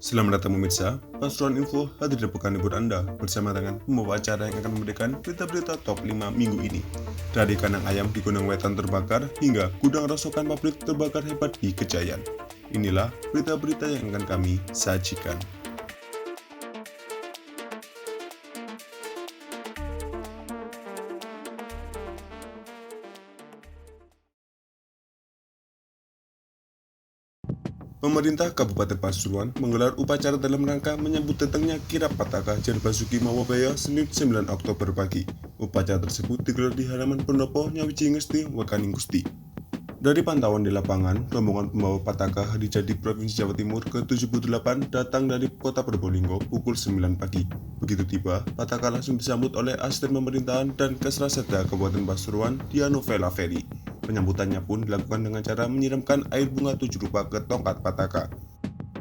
Selamat datang pemirsa, Pasuruan Info hadir di pekan libur Anda bersama dengan pembawa acara yang akan memberikan berita-berita top 5 minggu ini. Dari kandang ayam di Gunung Wetan terbakar hingga gudang rosokan pabrik terbakar hebat di Kejayan. Inilah berita-berita yang akan kami sajikan. Pemerintah Kabupaten Pasuruan menggelar upacara dalam rangka menyambut datangnya kirap Pataka Jan Basuki Mawabaya Senin 9 Oktober pagi. Upacara tersebut digelar di halaman Pendopo Nyawiji Ngesti, Wekaning Gusti. Dari pantauan di lapangan, rombongan pembawa Pataka Hari Jadi Provinsi Jawa Timur ke-78 datang dari kota Probolinggo pukul 9 pagi. Begitu tiba, Pataka langsung disambut oleh Asisten Pemerintahan dan Kesrasetda Kabupaten Pasuruan, Dianovela Ferry. Penyambutannya pun dilakukan dengan cara menyiramkan air bunga 7 rupa ke tongkat Pataka.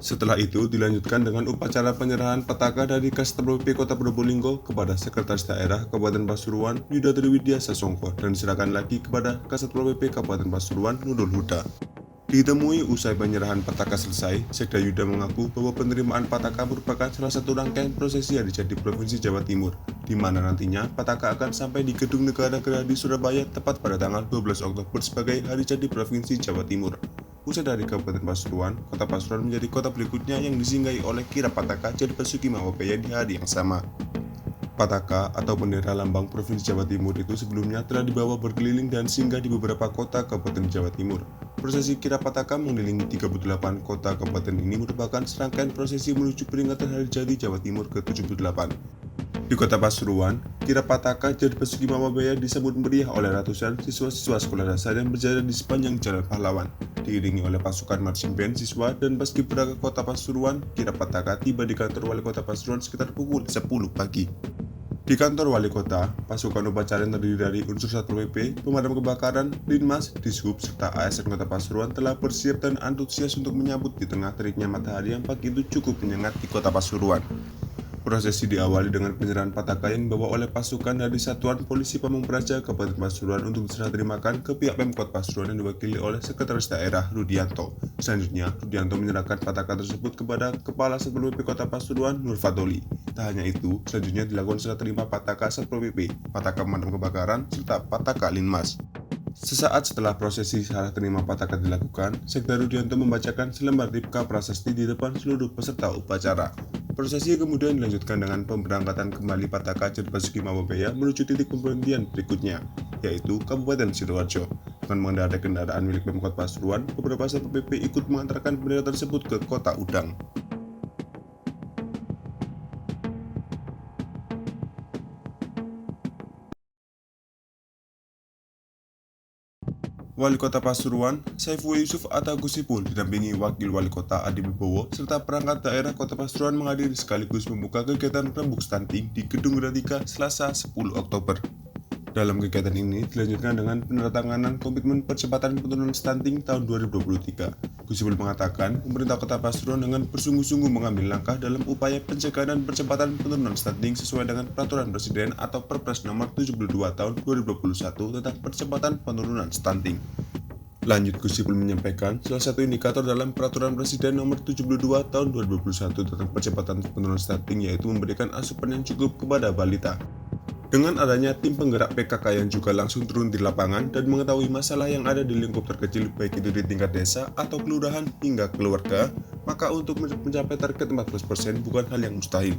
Setelah itu dilanjutkan dengan upacara penyerahan Pataka dari Kasatpol PP Kota Probolinggo kepada Sekretaris Daerah Kabupaten Pasuruan Yuda Triwidya Sasongko dan diserahkan lagi kepada Kasatpol PP Kabupaten Pasuruan Nurul Huda. Ditemui usai penyerahan Pataka selesai, Sekda Yuda mengaku bahwa penerimaan Pataka merupakan salah satu rangkaian prosesi Hari Jadi Provinsi Jawa Timur, di mana nantinya Pataka akan sampai di Gedung Negara Gerahadi Surabaya tepat pada tanggal 12 Oktober sebagai Hari Jadi Provinsi Jawa Timur. Usai dari Kabupaten Pasuruan, Kota Pasuruan menjadi kota berikutnya yang disinggahi oleh kirap Pataka Jan Basuki Mawabaya di hari yang sama. Pataka atau bendera lambang Provinsi Jawa Timur itu sebelumnya telah dibawa berkeliling dan singgah di beberapa kota Kabupaten Jawa Timur. Prosesi kirap Pataka mengelilingi 38 kota kabupaten ini merupakan serangkaian prosesi menuju peringatan Hari Jadi Jawa Timur ke-78. Di Kota Pasuruan, kirap Pataka Jan Basuki Mawabaya disambut meriah oleh ratusan siswa-siswa sekolah dasar yang berjalan di sepanjang Jalan Pahlawan. Diiringi oleh pasukan marching band siswa dan Paskibraka Kota Pasuruan, kirap Pataka tiba di kantor Wali Kota Pasuruan sekitar pukul 10 pagi. Di kantor Wali Kota, pasukan upacara yang terdiri dari unsur Satpol PP, pemadam kebakaran, Linmas, Dishub, serta ASN Kota Pasuruan telah bersiap dan antusias untuk menyambut di tengah teriknya matahari yang pagi itu cukup menyengat di Kota Pasuruan. Prosesi diawali dengan penyerahan Pataka yang dibawa oleh pasukan dari Satuan Polisi Pamung Praja Kabupaten Pasuruan untuk diserah terimakan ke pihak Pemkot Pasuruan yang diwakili oleh Sekretaris Daerah Rudianto. Selanjutnya, Rudianto menyerahkan Pataka tersebut kepada Kepala Satpol PP Kota Pasuruan, Nur Fadoli. Tak hanya itu, selanjutnya dilakukan serah terima Pataka Satpol PP, Pataka Pemadam Kebakaran, serta Pataka Linmas. Sesaat setelah prosesi serah terima Pataka dilakukan, Sekda Rudianto membacakan selembar dipka prasasti di depan seluruh peserta upacara. Prosesi kemudian dilanjutkan dengan pemberangkatan kembali Pataka Jan Basuki Mawabaya menuju titik pemberhentian berikutnya, yaitu Kabupaten Sidoarjo. Dengan mengendarai kendaraan milik Pemkot Pasuruan, beberapa Satpol PP ikut mengantarkan bendera tersebut ke Kota Udang. Wali Kota Pasuruan, Saiful Yusuf Atagusipun didampingi Wakil Wali Kota Adi Wibowo serta perangkat daerah Kota Pasuruan menghadiri sekaligus membuka kegiatan rembuk stunting di Gedung Gratiga Selasa 10 Oktober. Dalam kegiatan ini dilanjutkan dengan penandatanganan komitmen percepatan penurunan stunting tahun 2023. Gusipul mengatakan pemerintah Kota Pasuruan dengan bersungguh-sungguh mengambil langkah dalam upaya pencegahan dan percepatan penurunan stunting sesuai dengan Peraturan Presiden atau Perpres Nomor 72 Tahun 2021 tentang percepatan penurunan stunting. Lanjut, Gusipul menyampaikan salah satu indikator dalam Peraturan Presiden Nomor 72 Tahun 2021 tentang percepatan penurunan stunting yaitu memberikan asupan yang cukup kepada balita. Dengan adanya tim penggerak PKK yang juga langsung turun di lapangan dan mengetahui masalah yang ada di lingkup terkecil baik itu di tingkat desa atau kelurahan hingga keluarga, maka untuk mencapai target 14% bukan hal yang mustahil.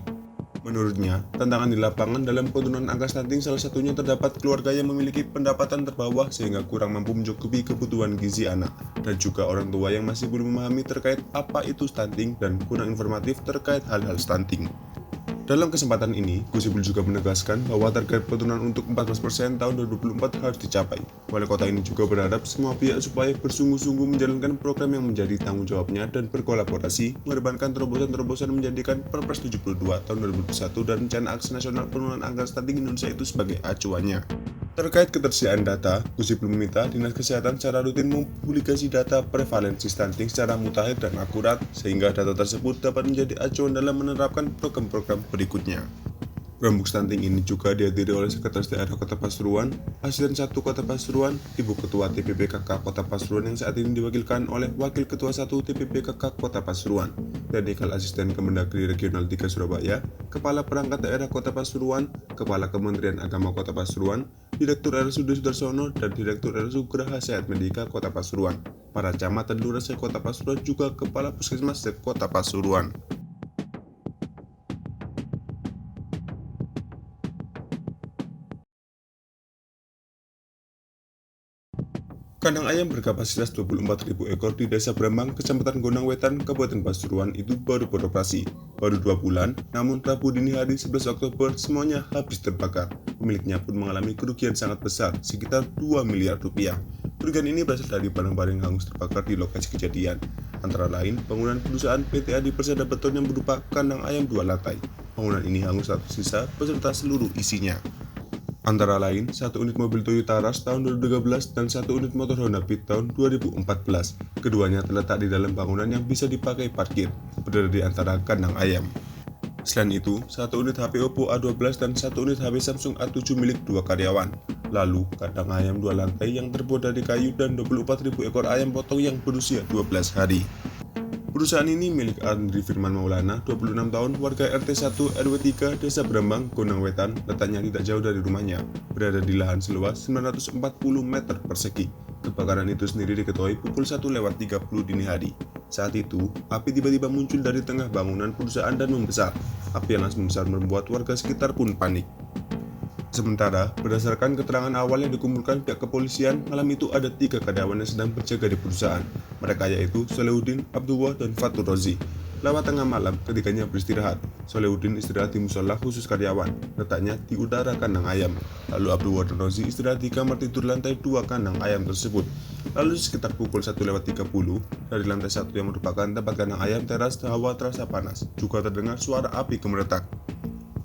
Menurutnya, tantangan di lapangan dalam penurunan angka stunting salah satunya terdapat keluarga yang memiliki pendapatan terbawah sehingga kurang mampu mencukupi kebutuhan gizi anak, dan juga orang tua yang masih belum memahami terkait apa itu stunting dan kurang informatif terkait hal-hal stunting. Dalam kesempatan ini, Gusipul juga menegaskan bahwa target penurunan untuk 14% tahun 2024 harus dicapai. Wali kota ini juga berharap semua pihak supaya bersungguh-sungguh menjalankan program yang menjadi tanggung jawabnya dan berkolaborasi, mengedepankan terobosan-terobosan menjadikan Perpres 72 tahun 2021 dan Rencana Aksi Nasional Penurunan Angka Stunting Indonesia itu sebagai acuannya. Terkait ketersediaan data, Gusipul meminta Dinas Kesehatan secara rutin mempublikasi data prevalensi stunting secara mutakhir dan akurat, sehingga data tersebut dapat menjadi acuan dalam menerapkan program-program berikutnya. Rembuk stunting ini juga dihadiri oleh Sekretaris Daerah Kota Pasuruan, Asisten 1 Kota Pasuruan, Ibu Ketua TPPKK Kota Pasuruan yang saat ini diwakilkan oleh Wakil Ketua 1 TPPKK Kota Pasuruan, Teknikal Asisten Kemendagri Regional 3 Surabaya, Kepala Perangkat Daerah Kota Pasuruan, Kepala Kementerian Agama Kota Pasuruan, Direktur RSUD Sudarsono, dan Direktur RSUD Geraha Sehat Medika Kota Pasuruan. Para camat dan lurah Kota Pasuruan juga Kepala Puskesmas Kota Pasuruan. Kandang ayam berkapasitas 24.000 ekor di Desa Brambang, Kecamatan Gondang Wetan, Kabupaten Pasuruan itu baru beroperasi. Baru 2 bulan, namun Rabu dini hari 11 Oktober semuanya habis terbakar. Pemiliknya pun mengalami kerugian sangat besar, sekitar 2 miliar rupiah. Kerugian ini berasal dari barang-barang yang hangus terbakar di lokasi kejadian. Antara lain, bangunan perusahaan PT Adi Persada Beton yang berupa kandang ayam 2 lantai. Bangunan ini hangus tak tersisa beserta seluruh isinya. Antara lain, 1 unit mobil Toyota Rush tahun 2013 dan 1 unit motor Honda Beat tahun 2014. Keduanya terletak di dalam bangunan yang bisa dipakai parkir, berada di antara kandang ayam. Selain itu, 1 unit HP Oppo A12 dan 1 unit HP Samsung A7 milik 2 karyawan. Lalu, kandang ayam 2 lantai yang terbuat dari kayu dan 24.000 ekor ayam potong yang berusia 12 hari. Perusahaan ini milik Andri Firman Maulana, 26 tahun, warga RT 1 RW 3 Desa Brambang, Gondang Wetan, letaknya tidak jauh dari rumahnya, berada di lahan seluas 940 meter persegi. Kebakaran itu sendiri diketahui pukul 1:30 dini hari. Saat itu, api tiba-tiba muncul dari tengah bangunan perusahaan dan membesar. Api yang langsung besar membuat warga sekitar pun panik. Sementara, berdasarkan keterangan awal yang dikumpulkan pihak kepolisian, malam itu ada 3 karyawan yang sedang berjaga di perusahaan. Mereka yaitu Solehudin, Abdullah, dan Fatur Rozi. Lewat tengah malam, ketiganya beristirahat. Solehudin istirahat di musola khusus karyawan, letaknya di utara kandang ayam. Lalu Abdullah dan Rozi istirahat di kamar tidur lantai 2 kandang ayam tersebut. Lalu sekitar pukul 1:30, dari lantai 1 yang merupakan tempat kandang ayam teras, hawa terasa panas. Juga terdengar suara api gemeretak.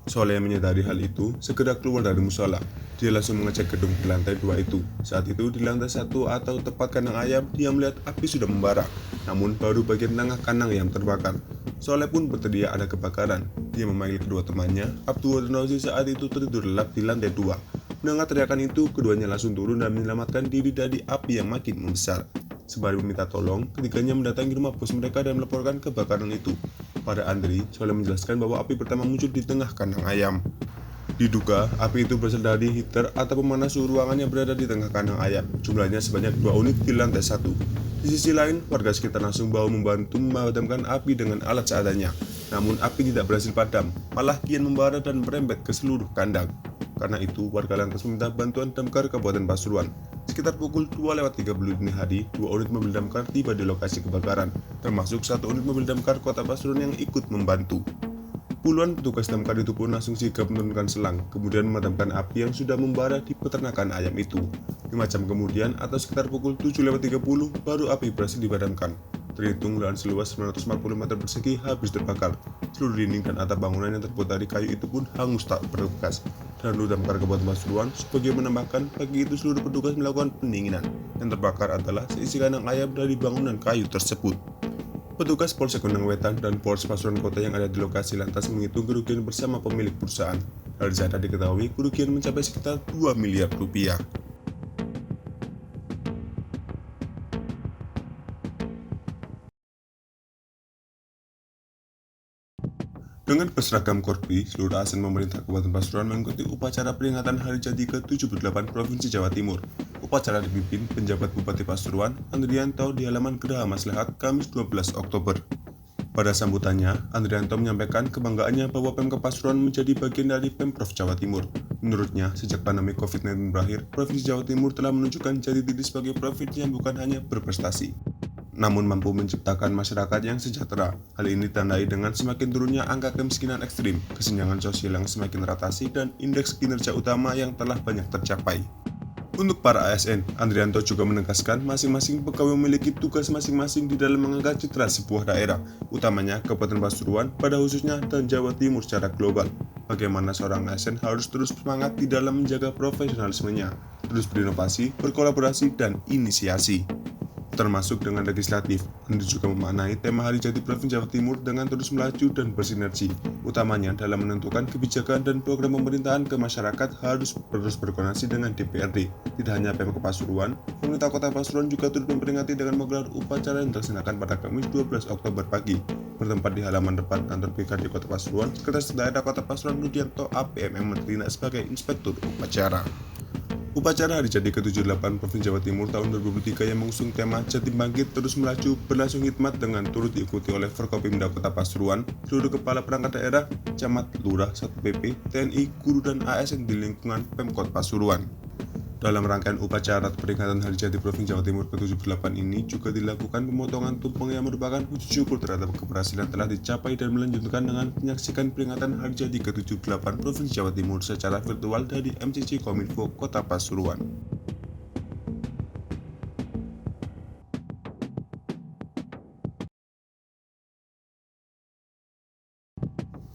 Soleh yang menyadari hal itu, segera keluar dari musola. Dia langsung mengecek gedung di lantai 2 itu. Saat itu di lantai 1 atau tempat kandang ayam, dia melihat api sudah membara. Namun baru bagian tengah kandang yang terbakar. Soleh pun berteriak ada kebakaran. Dia memanggil kedua temannya, Abdullah dan Rozi saat itu tertidur lelap di lantai 2. Mendengar teriakan itu, keduanya langsung turun dan menyelamatkan diri dari api yang makin membesar. Sembari meminta tolong, ketiganya mendatangi rumah bos mereka dan melaporkan kebakaran itu. Pada Andri, Soleh menjelaskan bahwa api pertama muncul di tengah kandang ayam. Diduga, api itu berasal dari heater atau pemanas suhu ruangan yang berada di tengah kandang ayam. Jumlahnya sebanyak 2 unit di lantai 1. Di sisi lain, warga sekitar langsung bahu membantu memadamkan api dengan alat seadanya. Namun api tidak berhasil padam, malah kian membara dan merembet ke seluruh kandang. Karena itu, warga lantas meminta bantuan damkar Kabupaten Pasuruan. Sekitar pukul 2:30 dini hari, 2 unit mobil damkar tiba di lokasi kebakaran, termasuk 1 unit mobil damkar Kota Pasuruan yang ikut membantu. Puluhan petugas damkar itu pun langsung sigap menurunkan selang, kemudian memadamkan api yang sudah membara di peternakan ayam itu. 5 jam kemudian, atau sekitar pukul 7:30, baru api berhasil dipadamkan. Terhitung lahan seluas 940 meter persegi habis terbakar. Seluruh dinding dan atap bangunan yang terbuat dari kayu itu pun hangus tak berbekas. Dan Damkar Kabupaten Pasuruan sebagai menambahkan, pagi itu seluruh petugas melakukan pendinginan. Yang terbakar adalah seisi kandang ayam dari bangunan kayu tersebut. Petugas Polsek Gondang Wetan dan Polres Pasuruan Kota yang ada di lokasi lantas menghitung kerugian bersama pemilik perusahaan. Dari data diketahui kerugian mencapai sekitar 2 miliar rupiah. Dengan berseragam Korpi, seluruh ASN pemerintah Kabupaten Pasuruan mengikuti upacara peringatan Hari Jadi ke-78 Provinsi Jawa Timur. Upacara dipimpin penjabat Bupati Pasuruan, Andrianto, di halaman Geraha Maslahat, Kamis 12 Oktober. Pada sambutannya, Andrianto menyampaikan kebanggaannya bahwa Pemkab Pasuruan menjadi bagian dari Pemprov Jawa Timur. Menurutnya, sejak pandemi COVID-19 berakhir, Provinsi Jawa Timur telah menunjukkan jati diri sebagai provinsi yang bukan hanya berprestasi, namun mampu menciptakan masyarakat yang sejahtera. Hal ini ditandai dengan semakin turunnya angka kemiskinan ekstrim, kesenjangan sosial yang semakin teratasi, dan indeks kinerja utama yang telah banyak tercapai. Untuk para ASN, Andrianto juga menegaskan masing-masing pegawai memiliki tugas masing-masing di dalam mengangkat citra sebuah daerah, utamanya Kabupaten Pasuruan pada khususnya dan Jawa Timur secara global. Bagaimana seorang ASN harus terus semangat di dalam menjaga profesionalismenya, terus berinovasi, berkolaborasi, dan inisiasi. termasuk dengan legislatif. Andi juga memaknai tema Hari Jadi Provinsi Jawa Timur dengan terus melaju dan bersinergi, utamanya dalam menentukan kebijakan dan program pemerintahan ke masyarakat harus terus berkoordinasi dengan DPRD. Tidak hanya Pemkab Pasuruan, pemerintah Kota Pasuruan juga turut memperingati dengan menggelar upacara yang dilaksanakan pada Kamis 12 Oktober pagi. Bertempat di halaman depan kantor BKD Kota Pasuruan, Sekretaris Daerah Kota Pasuruan Rudianto APMM bertindak sebagai inspektur upacara. Upacara Hari Jadi ke-78 Provinsi Jawa Timur tahun 2023 yang mengusung tema Jatim Bangkit Terus Melaju berlangsung hikmat dengan turut diikuti oleh Forkopimda Kota Pasuruan, seluruh kepala perangkat daerah, camat, lurah, Satpol PP, TNI, guru dan ASN di lingkungan Pemkot Pasuruan. Dalam rangkaian upacara peringatan Hari Jadi Provinsi Jawa Timur ke-78 ini juga dilakukan pemotongan tumpeng yang merupakan wujud syukur terhadap keberhasilan telah dicapai dan melanjutkan dengan menyaksikan peringatan Hari Jadi ke-78 Provinsi Jawa Timur secara virtual dari MCC Kominfo Kota Pasuruan.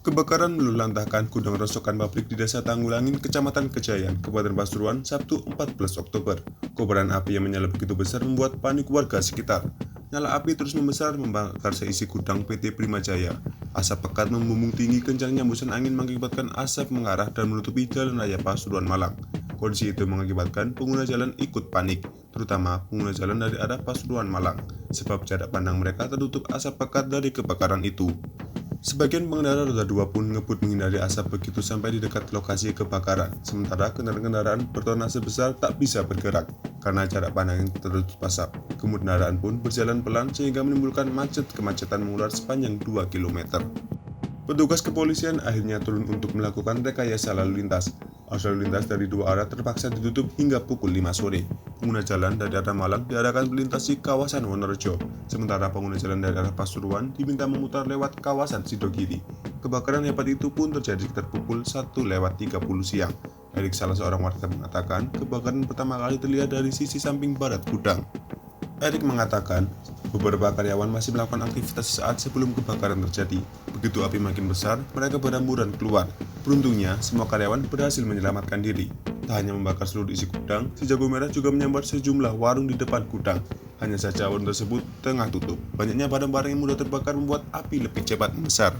Kebakaran melulantahkan gudang rongsokan pabrik di Desa Tanggulangin, Kecamatan Kejayaan, Kabupaten Pasuruan, Sabtu 14 Oktober. Kobaran api yang menyala begitu besar membuat panik warga sekitar. Nyala api terus membesar membakar seisi gudang PT Prima Jaya. Asap pekat membumbung tinggi, kencangnya hembusan angin mengakibatkan asap mengarah dan menutupi jalan raya Pasuruan Malang. Kondisi itu mengakibatkan pengguna jalan ikut panik, terutama pengguna jalan dari arah Pasuruan Malang, sebab jarak pandang mereka tertutup asap pekat dari kebakaran itu. Sebagian pengendara roda 2 pun ngebut menghindari asap begitu sampai di dekat lokasi kebakaran, sementara kendaraan-kendaraan bertonnase besar tak bisa bergerak karena jarak pandang yang tertutup asap. Kendaraan pun berjalan pelan sehingga menimbulkan kemacetan mengular sepanjang 2 km. Petugas kepolisian akhirnya turun untuk melakukan rekayasa lalu lintas. Arus lalu lintas dari dua arah terpaksa ditutup hingga pukul 5 sore. Pengguna jalan dari arah Malang diarahkan melintasi kawasan Wonorejo, sementara pengguna jalan dari arah Pasuruan diminta memutar lewat kawasan Sidogiri. Kebakaran hebat itu pun terjadi sekitar pukul 1:30 siang. Erik, salah seorang warga, mengatakan kebakaran pertama kali terlihat dari sisi samping barat gudang. Erik mengatakan beberapa karyawan masih melakukan aktivitas saat sebelum kebakaran terjadi. Begitu api makin besar, mereka berhamburan keluar. Beruntungnya, semua karyawan berhasil menyelamatkan diri. Tak hanya membakar seluruh isi gudang, si jago merah juga menyambar sejumlah warung di depan gudang. Hanya saja warung tersebut tengah tutup. Banyaknya barang-barang yang mudah terbakar membuat api lebih cepat membesar.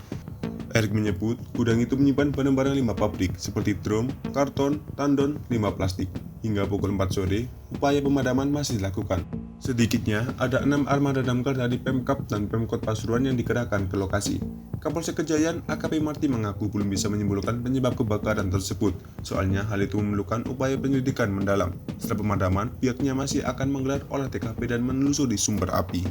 Erik menyebut gudang itu menyimpan barang-barang limbah pabrik seperti drum, karton, tandon, limbah plastik. Hingga pukul 4 sore, upaya pemadaman masih dilakukan. Sedikitnya ada 6 armada damkar dari Pemkab dan Pemkot Pasuruan yang dikerahkan ke lokasi. Kapolsek Kejayaan AKP Marti mengaku belum bisa menyimpulkan penyebab kebakaran tersebut. Soalnya hal itu memerlukan upaya penyelidikan mendalam. Setelah pemadaman, pihaknya masih akan menggelar olah TKP dan menelusuri sumber api.